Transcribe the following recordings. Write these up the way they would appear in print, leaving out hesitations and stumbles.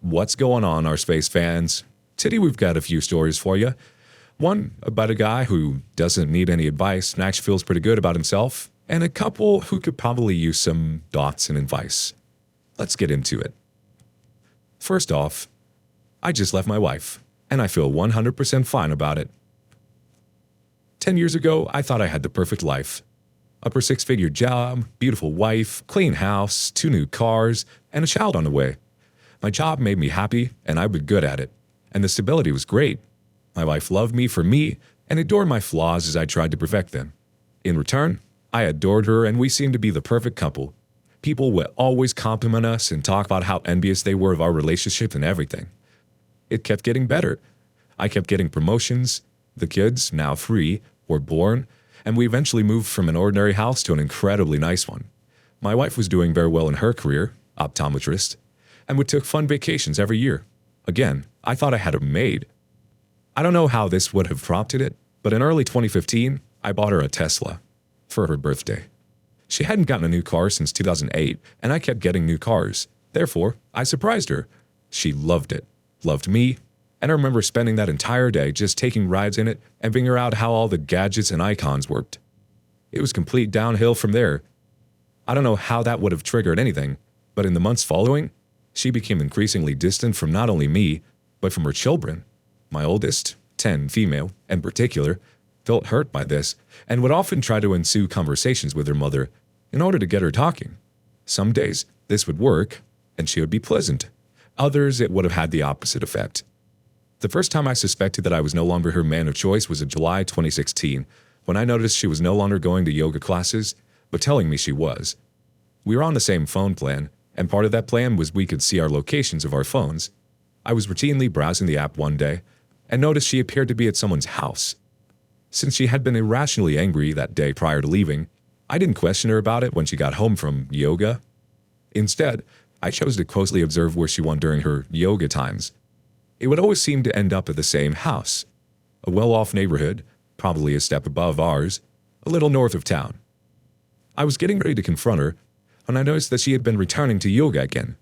What's going on, our space fans? Today we've got a few stories for you. One about a guy who doesn't need any advice and actually feels pretty good about himself, and a couple who could probably use some thoughts and advice. Let's get into it. First off, I just left my wife, and I feel 100% fine about it. 10 years ago, I thought I had the perfect life. Upper six-figure job, beautiful wife, clean house, 2 new cars, and a child on the way. My job made me happy, and I was good at it. And the stability was great. My wife loved me for me and adored my flaws as I tried to perfect them. In return, I adored her, and we seemed to be the perfect couple. People would always compliment us and talk about how envious they were of our relationship and everything. It kept getting better. I kept getting promotions. The kids, now 3, were born, and we eventually moved from an ordinary house to an incredibly nice one. My wife was doing very well in her career, optometrist, and we took fun vacations every year. Again, I thought I had it made. I don't know how this would have prompted it, but in early 2015, I bought her a Tesla for her birthday. She hadn't gotten a new car since 2008, and I kept getting new cars. Therefore, I surprised her. She loved it, loved me, and I remember spending that entire day just taking rides in it and figuring out how all the gadgets and icons worked. It was complete downhill from there. I don't know how that would have triggered anything, but in the months following, she became increasingly distant from not only me, but from her children. My oldest, 10 female, in particular, felt hurt by this and would often try to ensue conversations with her mother in order to get her talking. Some days, this would work, and she would be pleasant. Others, it would have had the opposite effect. The first time I suspected that I was no longer her man of choice was in July 2016, when I noticed she was no longer going to yoga classes, but telling me she was. We were on the same phone plan, and part of that plan was we could see our locations of our phones. I was routinely browsing the app one day and noticed she appeared to be at someone's house. Since she had been irrationally angry that day prior to leaving, I didn't question her about it when she got home from yoga. Instead, I chose to closely observe where she went during her yoga times. It would always seem to end up at the same house, a well-off neighborhood, probably a step above ours, a little north of town. I was getting ready to confront her when I noticed that she had been returning to yoga again.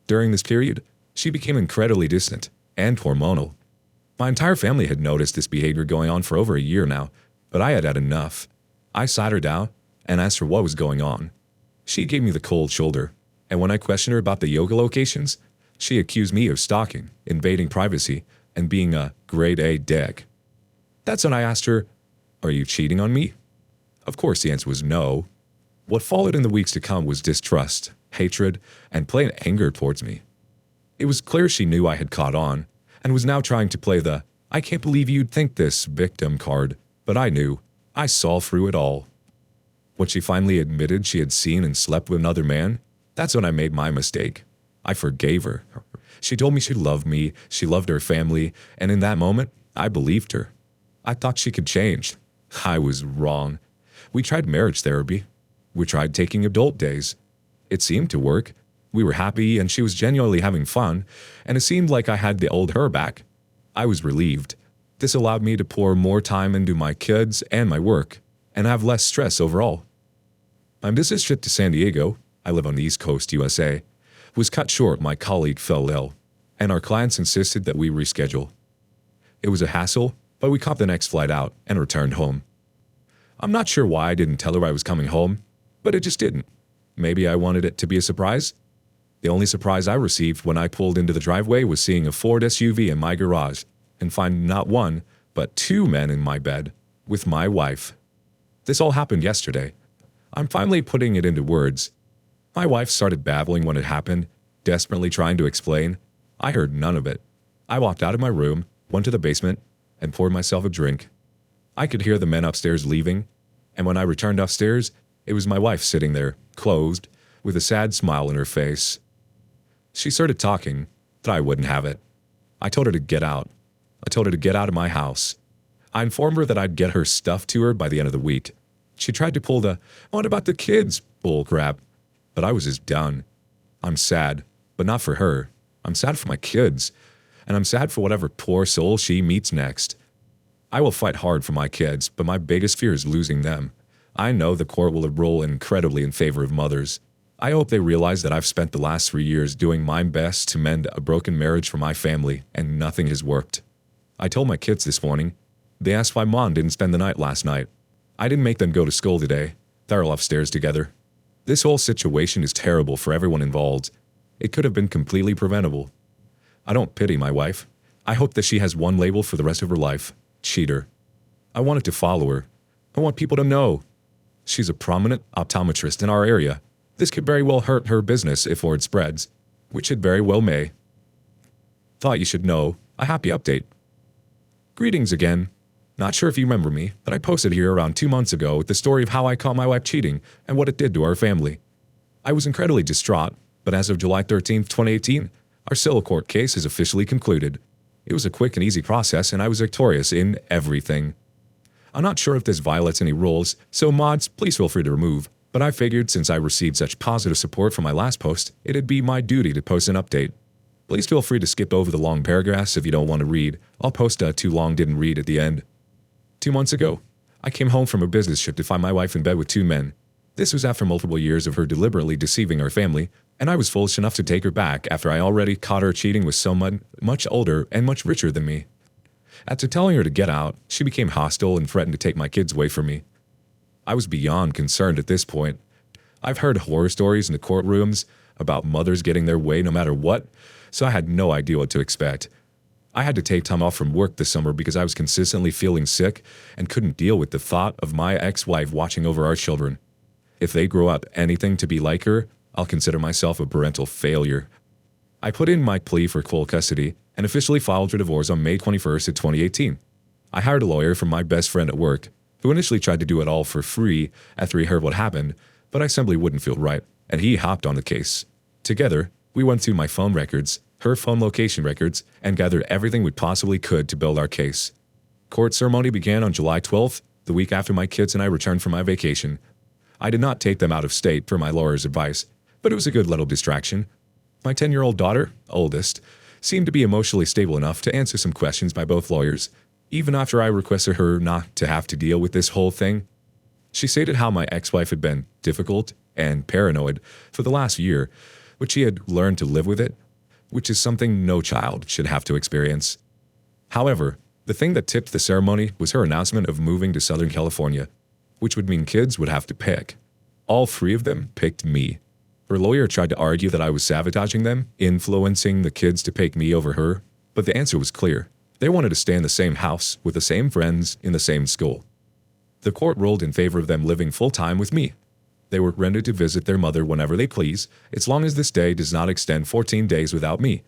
During this period, she became incredibly distant and hormonal. My entire family had noticed this behavior going on for over a year now, but I had had enough. I sat her down and asked her what was going on. She gave me the cold shoulder, and when I questioned her about the yoga locations, she accused me of stalking, invading privacy, and being a grade A dick. That's when I asked her, "Are you cheating on me?" Of course, the answer was no. What followed in the weeks to come was distrust, hatred, and plain anger towards me. It was clear she knew I had caught on, and was now trying to play the "I can't believe you'd think this" victim card, but I knew. I saw through it all. When she finally admitted she had seen and slept with another man, that's when I made my mistake. I forgave her. She told me she loved me, she loved her family, and in that moment, I believed her. I thought she could change. I was wrong. We tried marriage therapy. We tried taking adult days. It seemed to work. We were happy, and she was genuinely having fun, and it seemed like I had the old her back. I was relieved. This allowed me to pour more time into my kids and my work, and have less stress overall. My business trip to San Diego, I live on the East Coast, USA, was cut short. My colleague fell ill, and our clients insisted that we reschedule. It was a hassle, but we caught the next flight out and returned home. I'm not sure why I didn't tell her I was coming home, but it just didn't. Maybe I wanted it to be a surprise. The only surprise I received when I pulled into the driveway was seeing a Ford SUV in my garage and finding not one, but 2 men in my bed with my wife. This all happened yesterday. I'm finally putting it into words. My wife started babbling when it happened, desperately trying to explain. I heard none of it. I walked out of my room, went to the basement, and poured myself a drink. I could hear the men upstairs leaving, and when I returned upstairs, it was my wife sitting there, closed, with a sad smile on her face. She started talking, but I wouldn't have it. I told her to get out. I told her to get out of my house. I informed her that I'd get her stuff to her by the end of the week. She tried to pull the "what about the kids" bull crap, but I was just done. I'm sad, but not for her. I'm sad for my kids, and I'm sad for whatever poor soul she meets next. I will fight hard for my kids, but my biggest fear is losing them. I know the court will rule incredibly in favor of mothers. I hope they realize that I've spent the last 3 years doing my best to mend a broken marriage for my family, and nothing has worked. I told my kids this morning. They asked why Mom didn't spend the night last night. I didn't make them go to school today. They're all upstairs together. This whole situation is terrible for everyone involved. It could have been completely preventable. I don't pity my wife. I hope that she has one label for the rest of her life: cheater. I wanted to follow her. I want people to know. She's a prominent optometrist in our area. This could very well hurt her business if word spreads, which it very well may. Thought you should know. A happy update. Greetings again. Not sure if you remember me, but I posted here around 2 months ago with the story of how I caught my wife cheating and what it did to our family. I was incredibly distraught, but as of July 13, 2018, our civil court case is officially concluded. It was a quick and easy process, and I was victorious in everything. I'm not sure if this violates any rules, so mods, please feel free to remove, but I figured since I received such positive support from my last post, it'd be my duty to post an update. Please feel free to skip over the long paragraphs if you don't want to read. I'll post a too long didn't read at the end. 2 months ago, I came home from a business trip to find my wife in bed with 2 men. This was after multiple years of her deliberately deceiving our family, and I was foolish enough to take her back after I already caught her cheating with someone much older and much richer than me. After telling her to get out, she became hostile and threatened to take my kids away from me. I was beyond concerned at this point. I've heard horror stories in the courtrooms about mothers getting their way no matter what, so I had no idea what to expect. I had to take time off from work this summer because I was consistently feeling sick and couldn't deal with the thought of my ex-wife watching over our children. If they grow up anything to be like her, I'll consider myself a parental failure. I put in my plea for full custody and officially filed for divorce on May 21st of 2018. I hired a lawyer from my best friend at work, who initially tried to do it all for free after he heard what happened, but I simply wouldn't feel right, and he hopped on the case. Together, we went through my phone records, her phone location records, and gathered everything we possibly could to build our case. Court ceremony began on July 12th, the week after my kids and I returned from my vacation. I did not take them out of state for my lawyer's advice, but it was a good little distraction. My 10-year-old daughter, oldest, seemed to be emotionally stable enough to answer some questions by both lawyers, even after I requested her not to have to deal with this whole thing. She stated how my ex-wife had been difficult and paranoid for the last year, but she had learned to live with it, which is something no child should have to experience. However, the thing that tipped the ceremony was her announcement of moving to Southern California, which would mean kids would have to pick. All 3 of them picked me. Her lawyer tried to argue that I was sabotaging them, influencing the kids to pick me over her, but the answer was clear. They wanted to stay in the same house, with the same friends, in the same school. The court ruled in favor of them living full-time with me. They were rented to visit their mother whenever they please, as long as this stay does not extend 14 days without me.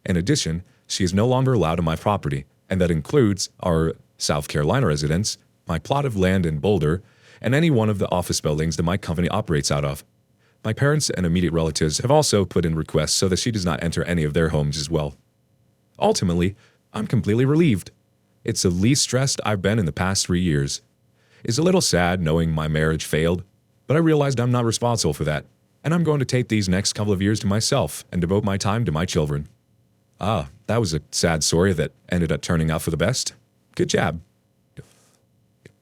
In addition, she is no longer allowed on my property, and that includes our South Carolina residence, my plot of land in Boulder, and any one of the office buildings that my company operates out of. My parents and immediate relatives have also put in requests so that she does not enter any of their homes as well. Ultimately, I'm completely relieved. It's the least stressed I've been in the past 3 years. It's a little sad knowing my marriage failed, but I realized I'm not responsible for that, and I'm going to take these next couple of years to myself and devote my time to my children. That was a sad story that ended up turning out for the best. Good job.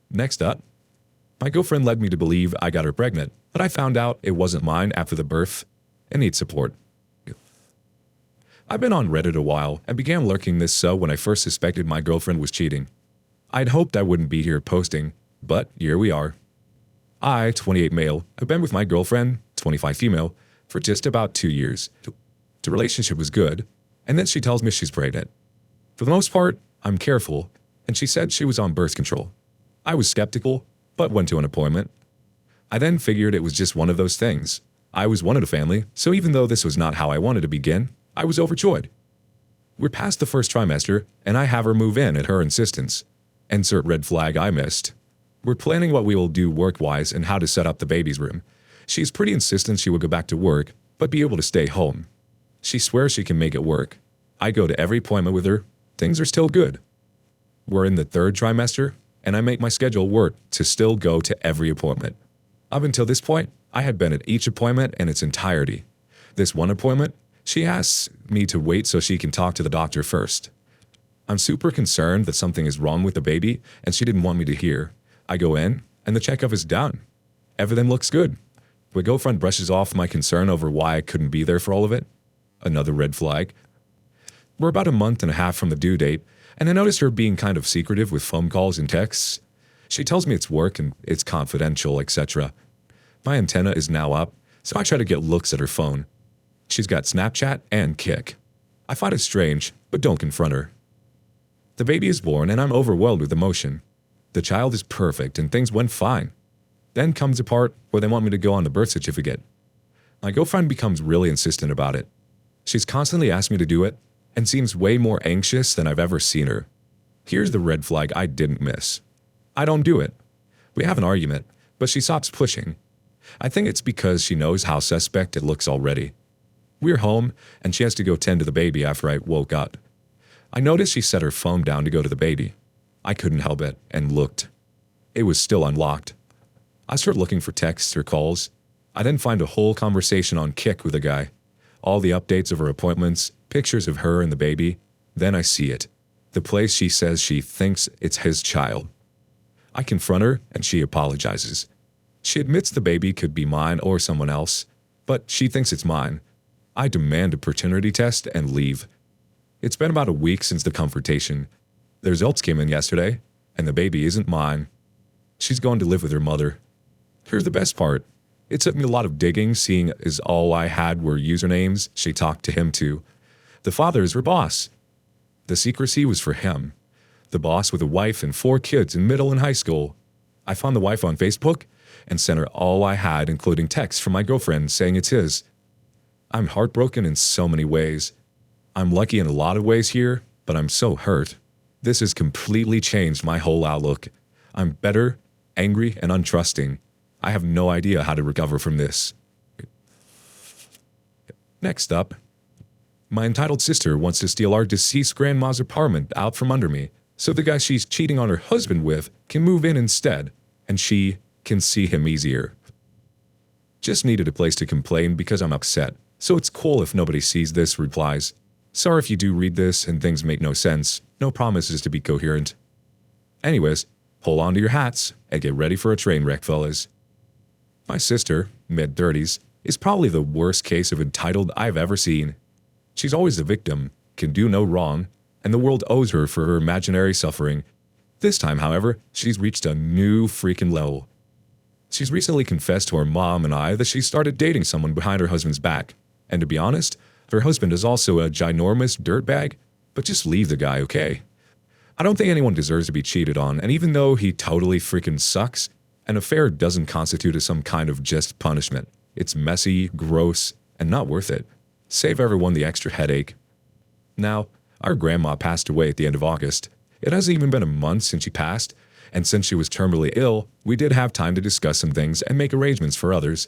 Next up, my girlfriend led me to believe I got her pregnant, but I found out it wasn't mine after the birth and needs support. I've been on Reddit a while and began lurking this when I first suspected my girlfriend was cheating. I'd hoped I wouldn't be here posting, but here we are. I, 28 male, have been with my girlfriend, 25 female, for just about 2 years. The relationship was good, and then she tells me she's pregnant. For the most part, I'm careful, and she said she was on birth control. I was skeptical, but went to an appointment. I then figured it was just one of those things. I was one of the family, so even though this was not how I wanted to begin, I was overjoyed. We're past the first trimester, and I have her move in at her insistence. Insert red flag I missed. We're planning what we will do work-wise and how to set up the baby's room. She's pretty insistent she will go back to work, but be able to stay home. She swears she can make it work. I go to every appointment with her. Things are still good. We're in the 3rd trimester, and I make my schedule work to still go to every appointment. Up until this point, I had been at each appointment in its entirety. This one appointment, she asks me to wait so she can talk to the doctor first. I'm super concerned that something is wrong with the baby, and she didn't want me to hear. I go in, and the checkup is done. Everything looks good. My girlfriend brushes off my concern over why I couldn't be there for all of it. Another red flag. We're about a month and a half from the due date, and I noticed her being kind of secretive with phone calls and texts. She tells me it's work and it's confidential, etc. My antenna is now up, so I try to get looks at her phone. She's got Snapchat and Kik. I find it strange, but don't confront her. The baby is born, and I'm overwhelmed with emotion. The child is perfect, and things went fine. Then comes the part where they want me to go on the birth certificate. My girlfriend becomes really insistent about it. She's constantly asked me to do it, and seems way more anxious than I've ever seen her. Here's the red flag I didn't miss. I don't do it. We have an argument, but she stops pushing. I think it's because she knows how suspect it looks already. We're home, and she has to go tend to the baby after I woke up. I noticed she set her phone down to go to the baby. I couldn't help it, and looked. It was still unlocked. I started looking for texts or calls. I then find a whole conversation on Kik with a guy. All the updates of her appointments, pictures of her and the baby. Then I see it. The place she says she thinks it's his child. I confront her, and she apologizes. She admits the baby could be mine or someone else, but she thinks it's mine. I demand a paternity test and leave. It's been about a week since the confrontation. The results came in yesterday, and the baby isn't mine. She's going to live with her mother. Here's the best part. It took me a lot of digging, seeing as all I had were usernames she talked to him to. The father is her boss. The secrecy was for him. The boss with a wife and 4 kids in middle and high school. I found the wife on Facebook and sent her all I had, including texts from my girlfriend saying it's his. I'm heartbroken in so many ways. I'm lucky in a lot of ways here, but I'm so hurt. This has completely changed my whole outlook. I'm bitter, angry, and untrusting. I have no idea how to recover from this. Next up, my entitled sister wants to steal our deceased grandma's apartment out from under me, so the guy she's cheating on her husband with can move in instead, and she can see him easier. Just needed a place to complain because I'm upset, so it's cool if nobody sees this, replies. Sorry if you do read this and things make no sense. No promises to be coherent. Anyways, hold on to your hats and get ready for a train wreck, fellas. My sister, mid-30s, is probably the worst case of entitled I've ever seen. She's always the victim, can do no wrong, and the world owes her for her imaginary suffering. This time, however, she's reached a new freaking level. She's recently confessed to her mom and I that she started dating someone behind her husband's back. And to be honest, her husband is also a ginormous dirtbag, but just leave the guy, okay? I don't think anyone deserves to be cheated on, and even though he totally freaking sucks, an affair doesn't constitute as some kind of just punishment. It's messy, gross, and not worth it. Save everyone the extra headache. Now, our grandma passed away at the end of August. It hasn't even been a month since she passed, and since she was terminally ill, we did have time to discuss some things and make arrangements for others.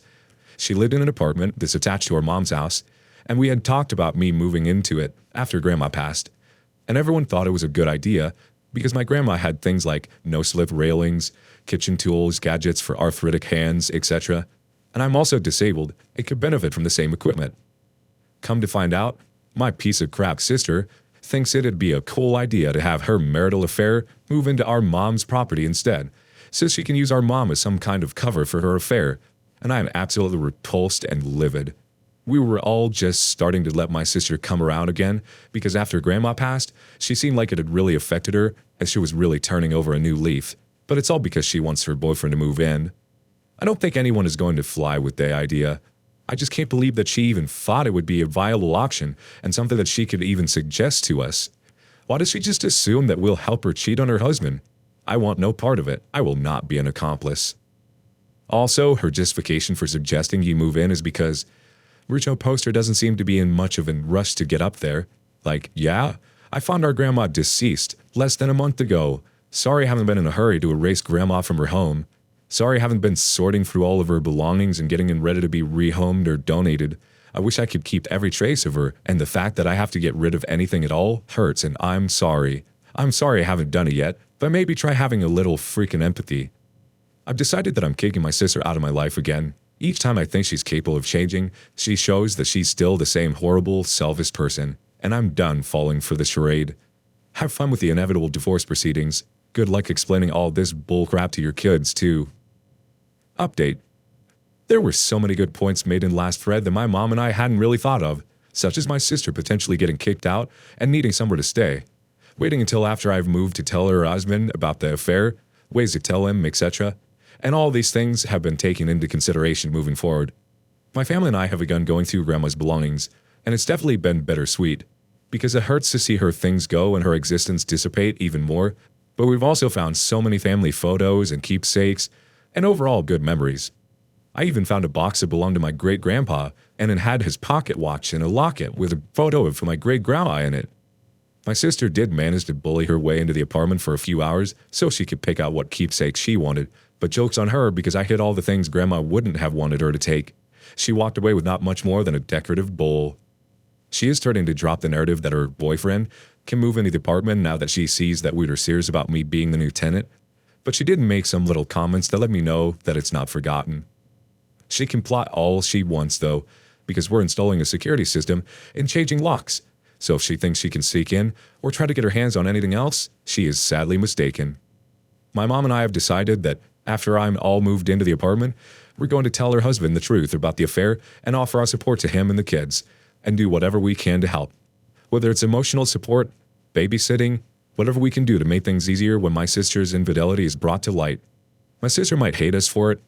She lived in an apartment that's attached to our mom's house, and we had talked about me moving into it after Grandma passed. And everyone thought it was a good idea because my grandma had things like no-slip railings, kitchen tools, gadgets for arthritic hands, etc. And I'm also disabled and could benefit from the same equipment. Come to find out, my piece of crap sister thinks it'd be a cool idea to have her marital affair move into our mom's property instead, so she can use our mom as some kind of cover for her affair, and I am absolutely repulsed and livid. We were all just starting to let my sister come around again, because after Grandma passed, she seemed like it had really affected her, as she was really turning over a new leaf, but it's all because she wants her boyfriend to move in. I don't think anyone is going to fly with the idea. I just can't believe that she even thought it would be a viable option and something that she could even suggest to us. Why does she just assume that we'll help her cheat on her husband? I want no part of it. I will not be an accomplice. Also, her justification for suggesting you move in is because Rucho Poster doesn't seem to be in much of a rush to get up there. Like, yeah, I found our grandma deceased less than a month ago. Sorry I haven't been in a hurry to erase grandma from her home. Sorry I haven't been sorting through all of her belongings and getting ready to be rehomed or donated. I wish I could keep every trace of her, and the fact that I have to get rid of anything at all hurts, and I'm sorry. I'm sorry I haven't done it yet, but maybe try having a little freaking empathy. I've decided that I'm kicking my sister out of my life again. Each time I think she's capable of changing, she shows that she's still the same horrible, selfish person, and I'm done falling for the charade. Have fun with the inevitable divorce proceedings. Good luck explaining all this bullcrap to your kids, too. Update. There were so many good points made in last thread that my mom and I hadn't really thought of, such as my sister potentially getting kicked out and needing somewhere to stay, waiting until after I've moved to tell her husband about the affair, ways to tell him, etc. And all these things have been taken into consideration moving forward. My family and I have begun going through Grandma's belongings, and it's definitely been bittersweet, because it hurts to see her things go and her existence dissipate even more, but we've also found so many family photos and keepsakes, and overall good memories. I even found a box that belonged to my great-grandpa, and it had his pocket watch and a locket with a photo of my great-grandma in it. My sister did manage to bully her way into the apartment for a few hours so she could pick out what keepsake she wanted, but joke's on her because I hid all the things Grandma wouldn't have wanted her to take. She walked away with not much more than a decorative bowl. She is starting to drop the narrative that her boyfriend can move into the apartment now that she sees that we are serious about me being the new tenant, but she did make some little comments that let me know that it's not forgotten. She can plot all she wants, though, because we're installing a security system and changing locks. So if she thinks she can sneak in or try to get her hands on anything else, she is sadly mistaken. My mom and I have decided that after I'm all moved into the apartment, we're going to tell her husband the truth about the affair and offer our support to him and the kids, and do whatever we can to help. Whether it's emotional support, babysitting, whatever we can do to make things easier when my sister's infidelity is brought to light. My sister might hate us for it,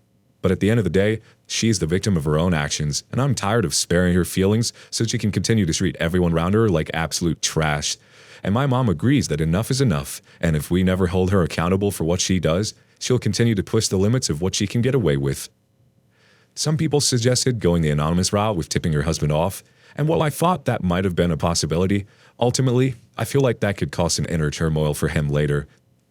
but at the end of the day, she's the victim of her own actions, and I'm tired of sparing her feelings so she can continue to treat everyone around her like absolute trash. And my mom agrees that enough is enough, and if we never hold her accountable for what she does, she'll continue to push the limits of what she can get away with. Some people suggested going the anonymous route with tipping her husband off, and while I thought that might have been a possibility, ultimately, I feel like that could cause an inner turmoil for him later.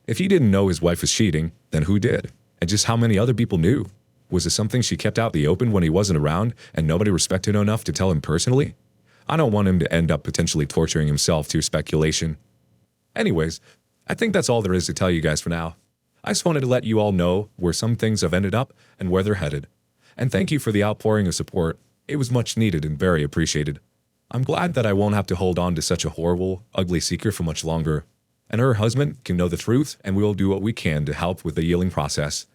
If he didn't know his wife was cheating, then who did? And just how many other people knew? Was it something she kept out the open when he wasn't around and nobody respected her enough to tell him personally? I don't want him to end up potentially torturing himself through speculation. Anyways, I think that's all there is to tell you guys for now. I just wanted to let you all know where some things have ended up and where they're headed. And thank you for the outpouring of support. It was much needed and very appreciated. I'm glad that I won't have to hold on to such a horrible, ugly secret for much longer. And her husband can know the truth, and we'll do what we can to help with the healing process.